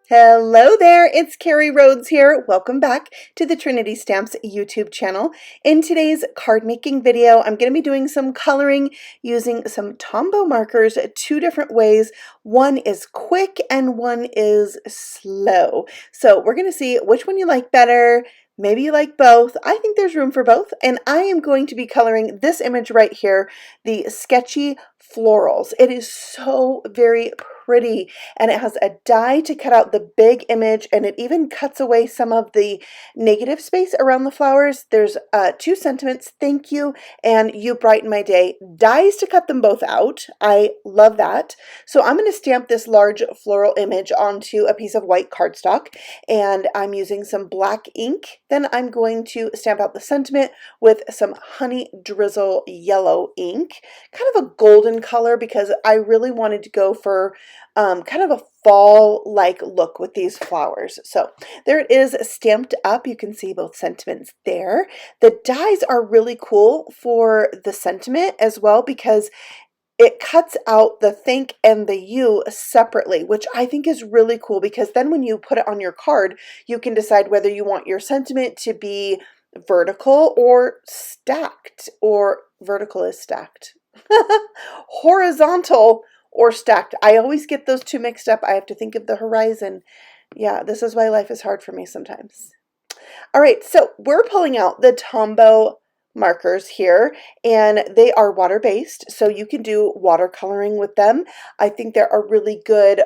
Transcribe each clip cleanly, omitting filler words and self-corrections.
Hello there, it's Carrie Rhoades here. Welcome back to the Trinity Stamps YouTube channel. In today's card making video, I'm going to be doing some coloring using some Tombow markers two different ways. One is quick and one is slow. So we're going to see which one you like better. Maybe you like both. I think there's room for both. And I am going to be coloring this image right here, the Sketchy Florals. It is so very pretty, and it has a die to cut out the big image, and it even cuts away some of the negative space around the flowers. There's two sentiments, thank you, and you brighten my day. Dies to cut them both out. I love that. So I'm going to stamp this large floral image onto a piece of white cardstock, and I'm using some black ink. Then I'm going to stamp out the sentiment with some honey drizzle yellow ink, kind of a golden color because I really wanted to go for kind of a fall-like look with these flowers. So there it is stamped up. You can see both sentiments there. The dies are really cool for the sentiment as well because it cuts out the thank and the you separately, which I think is really cool because then when you put it on your card, you can decide whether you want your sentiment to be vertical or stacked, or vertical is stacked, horizontal or stacked. I always get those two mixed up. I have to think of the horizon. Yeah, this is why life is hard for me sometimes. All right, so we're pulling out the Tombow markers here, and they are water-based, so you can do watercoloring with them. I think they're a really good,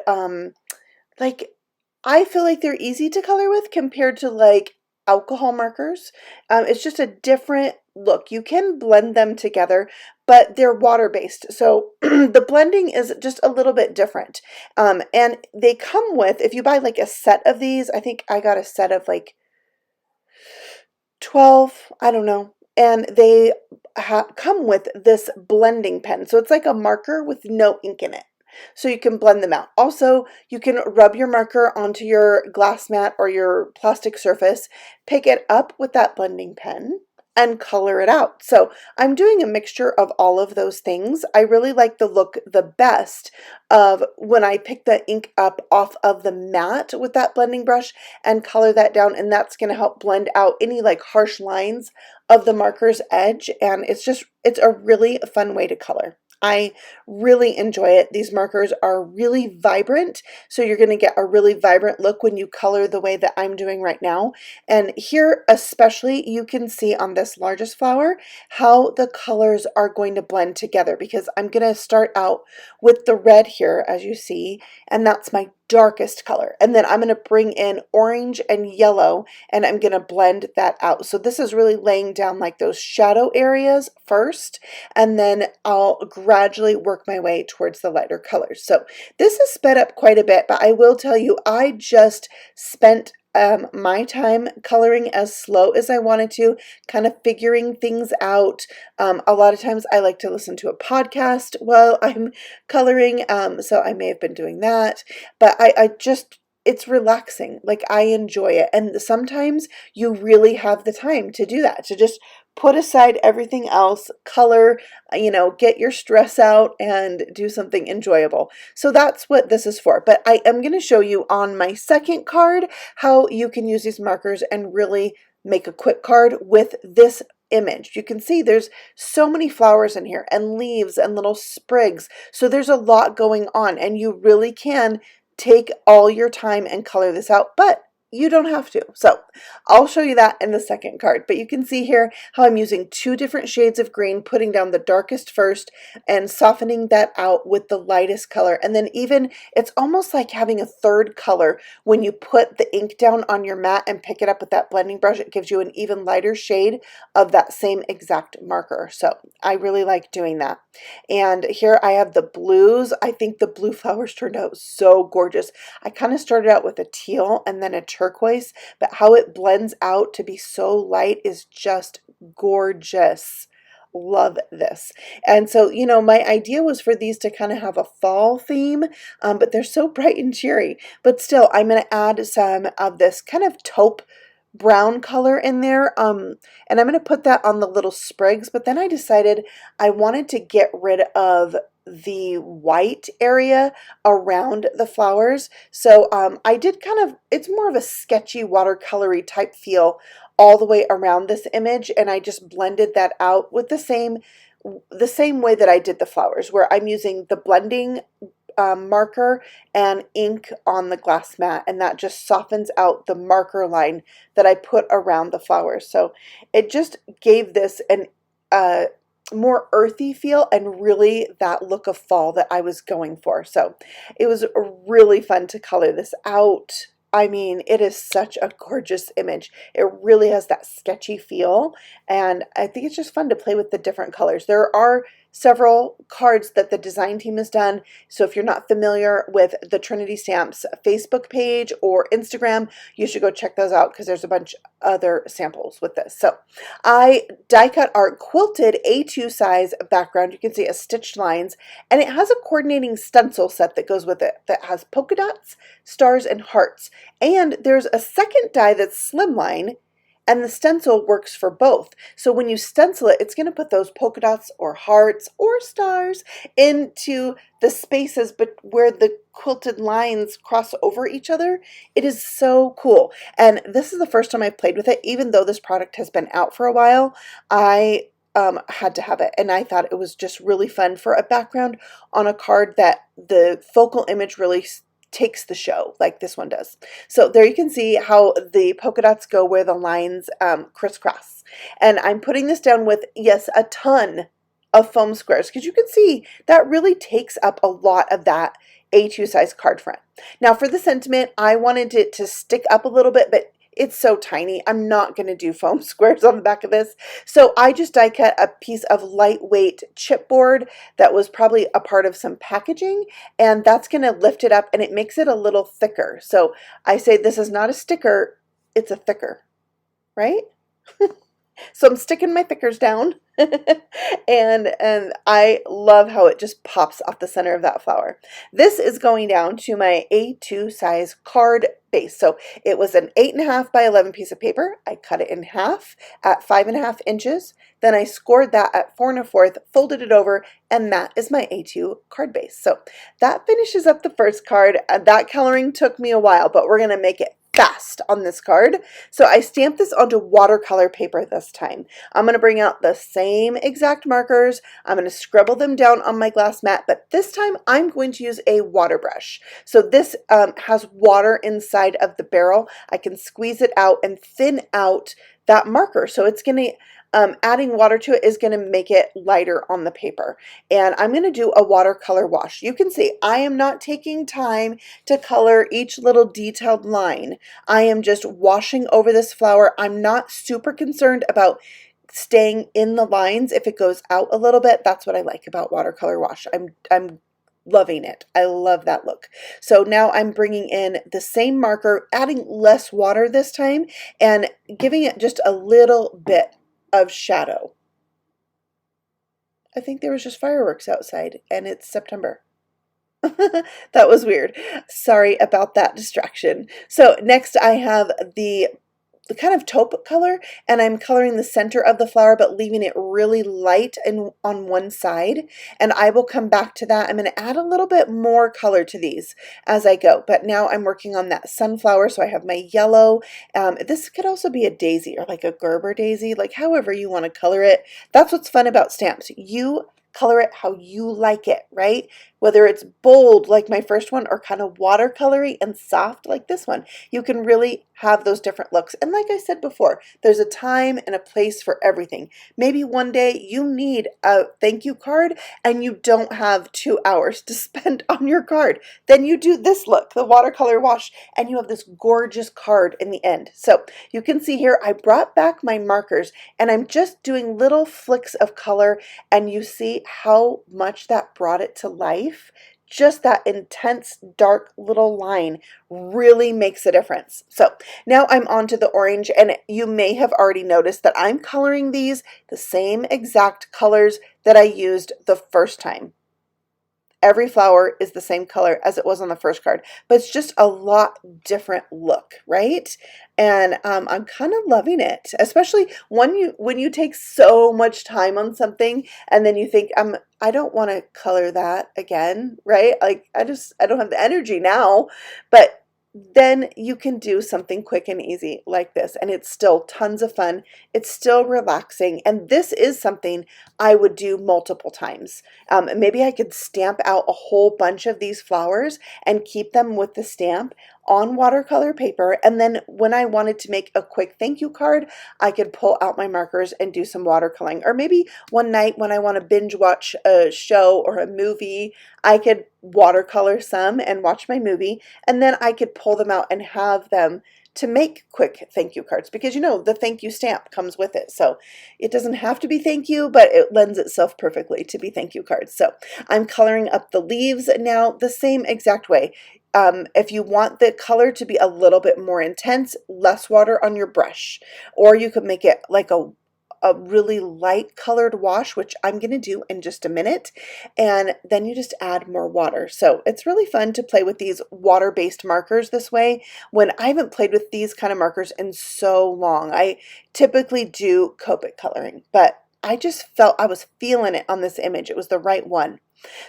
I feel like they're easy to color with compared to like alcohol markers. It's just a different look. You can blend them together, but they're water-based, so the blending is just a little bit different. And they come with, if you buy like a set of these, I think I got a set of like 12, I don't know, and they come with this blending pen. So it's like a marker with no ink in it. So you can blend them out. Also, you can rub your marker onto your glass mat or your plastic surface, pick it up with that blending pen, and color it out. So I'm doing a mixture of all of those things. I really like the look the best of when I pick the ink up off of the mat with that blending brush and color that down, and that's going to help blend out any like harsh lines of the marker's edge, and it's a really fun way to color. I really enjoy it. These markers are really vibrant, so you're going to get a really vibrant look when you color the way that I'm doing right now. And here especially, you can see on this largest flower how the colors are going to blend together, because I'm going to start out with the red here, as you see, and that's my darkest color, and then I'm going to bring in orange and yellow, and I'm going to blend that out. So this is really laying down like those shadow areas first, and then I'll gradually work my way towards the lighter colors. So this is sped up quite a bit, but I will tell you, I just spent my time coloring as slow as I wanted to, kind of figuring things out. A lot of times I like to listen to a podcast while I'm coloring, so I may have been doing that, but I just, it's relaxing. Like, I enjoy it, and sometimes you really have the time to do that, to just put aside everything else, color, get your stress out and do something enjoyable. So that's what this is for. But I am going to show you on my second card how you can use these markers and really make a quick card with this image. You can see there's so many flowers in here and leaves and little sprigs. So there's a lot going on, and you really can take all your time and color this out, but you don't have to. So I'll show you that in the second card. But you can see here how I'm using two different shades of green, putting down the darkest first and softening that out with the lightest color. And then even, it's almost like having a third color when you put the ink down on your mat and pick it up with that blending brush. It gives you an even lighter shade of that same exact marker. So I really like doing that. And here I have the blues. I think the blue flowers turned out so gorgeous. I kind of started out with a teal and then a turquoise, but how it blends out to be so light is just gorgeous. Love this. And so, my idea was for these to kind of have a fall theme, but they're so bright and cheery. But still, I'm going to add some of this kind of taupe brown color in there, and I'm going to put that on the little sprigs, but then I decided I wanted to get rid of the white area around the flowers. So I did kind of, it's more of a sketchy watercolory type feel all the way around this image, and I just blended that out with the same way that I did the flowers, where I'm using the blending marker and ink on the glass mat, and that just softens out the marker line that I put around the flowers. So it just gave this an more earthy feel and really that look of fall that I was going for. So it was really fun to color this out. I mean, it is such a gorgeous image. It really has that sketchy feel, and I think it's just fun to play with the different colors. There are several cards that the design team has done, so if you're not familiar with the Trinity Stamps Facebook page or Instagram, you should go check those out because there's a bunch of other samples with this. So I die cut our quilted A2 size background. You can see stitched lines, and it has a coordinating stencil set that goes with it that has polka dots, stars, and hearts. And there's a second die that's Slimline, and the stencil works for both. So when you stencil it, it's going to put those polka dots or hearts or stars into the spaces but where the quilted lines cross over each other. It is so cool. And this is the first time I've played with it. Even though this product has been out for a while, I had to have it, and I thought it was just really fun for a background on a card that the focal image really takes the show like this one does. So there you can see how the polka dots go where the lines crisscross. And I'm putting this down with, yes, a ton of foam squares, because you can see that really takes up a lot of that A2 size card front. Now for the sentiment, I wanted it to stick up a little bit, but it's so tiny. I'm not going to do foam squares on the back of this. So I just die cut a piece of lightweight chipboard that was probably a part of some packaging, and that's going to lift it up and it makes it a little thicker. So I say this is not a sticker, it's a thicker, right? So I'm sticking my thickers down and I love how it just pops off the center of that flower. This is going down to my A2 size card base. So it was an 8.5 by 11 piece of paper. I cut it in half at 5.5 inches. Then I scored that at 4 1/4, folded it over, and that is my A2 card base. So that finishes up the first card. That coloring took me a while, but we're going to make it fast on this card. So I stamped this onto watercolor paper this time. I'm going to bring out the same exact markers. I'm going to scribble them down on my glass mat, but this time I'm going to use a water brush. So this has water inside of the barrel. I can squeeze it out and thin out that marker. So it's going to adding water to it is going to make it lighter on the paper. And I'm going to do a watercolor wash. You can see I am not taking time to color each little detailed line. I am just washing over this flower. I'm not super concerned about staying in the lines. If it goes out a little bit, that's what I like about watercolor wash. I'm loving it. I love that look. So now I'm bringing in the same marker, adding less water this time, and giving it just a little bit of shadow. I think there was just fireworks outside and it's September. That was weird. Sorry about that distraction. So next I have the kind of taupe color, and I'm coloring the center of the flower but leaving it really light and on one side, and I will come back to that. I'm going to add a little bit more color to these as I go, but now I'm working on that sunflower. So I have my yellow. This could also be a daisy or like a Gerber daisy, like however you want to color it. That's what's fun about stamps. You color it how you like it, right? Whether it's bold like my first one or kind of watercolory and soft like this one, you can really have those different looks. And like I said before, there's a time and a place for everything. Maybe one day you need a thank you card and you don't have 2 hours to spend on your card. Then you do this look, the watercolor wash, and you have this gorgeous card in the end. So you can see here I brought back my markers and I'm just doing little flicks of color, and you see how much that brought it to life. Just that intense dark little line really makes a difference. So now I'm on to the orange, and you may have already noticed that I'm coloring these the same exact colors that I used the first time. every flower is the same color as it was on the first card, but it's just a lot different look, right? And I'm kind of loving it, especially when you take so much time on something and then you think, I don't want to color that again, right? Like I don't have the energy now, but then you can do something quick and easy like this, and it's still tons of fun. It's still relaxing, and this is something I would do multiple times. Maybe I could stamp out a whole bunch of these flowers and keep them with the stamp on watercolor paper, and then when I wanted to make a quick thank you card, I could pull out my markers and do some watercoloring. Or maybe one night when I want to binge watch a show or a movie, I could watercolor some and watch my movie, and then I could pull them out and have them to make quick thank you cards, because you know the thank you stamp comes with it, so it doesn't have to be thank you, but it lends itself perfectly to be thank you cards. So I'm coloring up the leaves now the same exact way. If you want the color to be a little bit more intense, less water on your brush, or you could make it like a really light colored wash, which I'm going to do in just a minute, and then you just add more water. So it's really fun to play with these water-based markers this way when I haven't played with these kind of markers in so long. I typically do Copic coloring, but I just felt I was feeling it on this image. It was the right one.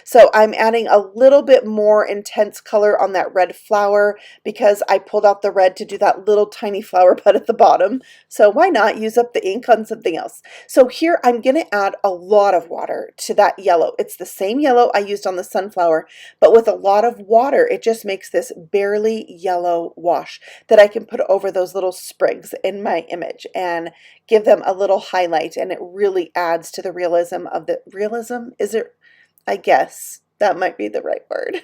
So I'm adding a little bit more intense color on that red flower because I pulled out the red to do that little tiny flower bud at the bottom. So why not use up the ink on something else? So here I'm going to add a lot of water to that yellow. It's the same yellow I used on the sunflower, but with a lot of water, it just makes this barely yellow wash that I can put over those little sprigs in my image and give them a little highlight, and it really adds to the realism of the realism. Is it? I guess that might be the right word.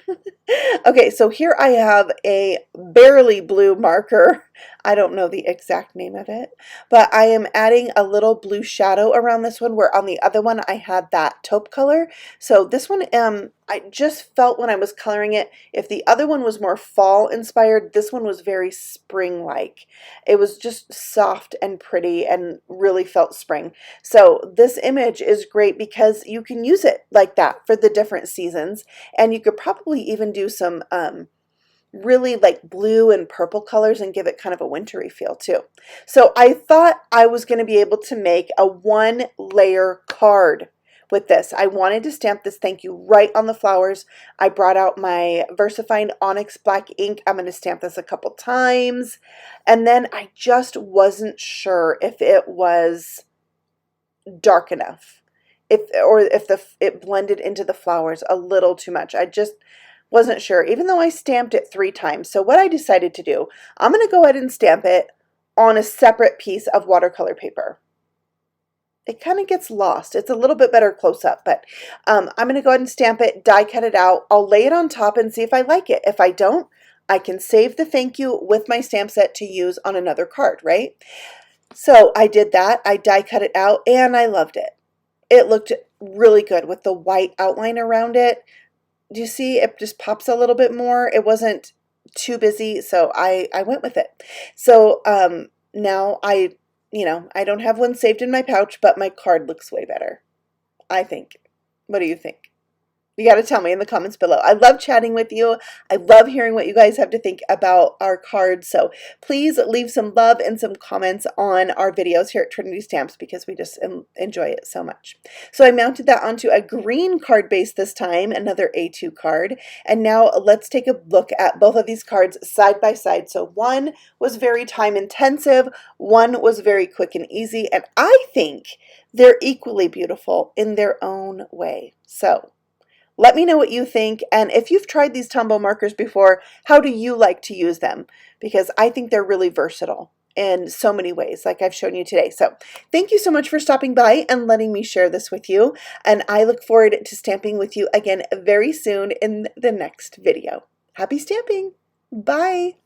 Okay, so here I have a barely blue marker. I don't know the exact name of it, but I am adding a little blue shadow around this one, where on the other one I had that taupe color. So this one, I just felt when I was coloring it, if the other one was more fall inspired, this one was very spring-like. It was just soft and pretty and really felt spring. So this image is great because you can use it like that for the different seasons, and you could probably even do some really like blue and purple colors and give it kind of a wintry feel too. So I thought I was going to be able to make a 1-layer card with this. I wanted to stamp this thank you right on the flowers. I brought out my VersaFine Onyx black ink. I'm going to stamp this a couple times, and then I just wasn't sure if it was dark enough, if it blended into the flowers a little too much. I just wasn't sure, even though I stamped it 3 times. So what I decided to do, I'm going to go ahead and stamp it on a separate piece of watercolor paper. It kind of gets lost. It's a little bit better close up, but I'm going to go ahead and stamp it, die cut it out. I'll lay it on top and see if I like it. If I don't, I can save the thank you with my stamp set to use on another card, right? So I did that. I die cut it out, and I loved it. It looked really good with the white outline around it. Do you see it just pops a little bit more? It wasn't too busy, so I went with it. So now I don't have one saved in my pouch, but my card looks way better, I think. What do you think? You got to tell me in the comments below. I love chatting with you. I love hearing what you guys have to think about our cards. So please leave some love and some comments on our videos here at Trinity Stamps, because we just enjoy it so much. So I mounted that onto a green card base this time, another A2 card. And now let's take a look at both of these cards side by side. So one was very time intensive, one was very quick and easy, and I think they're equally beautiful in their own way. So let me know what you think, and if you've tried these Tombow markers before, how do you like to use them? Because I think they're really versatile in so many ways, like I've shown you today. So thank you so much for stopping by and letting me share this with you, and I look forward to stamping with you again very soon in the next video. Happy stamping! Bye!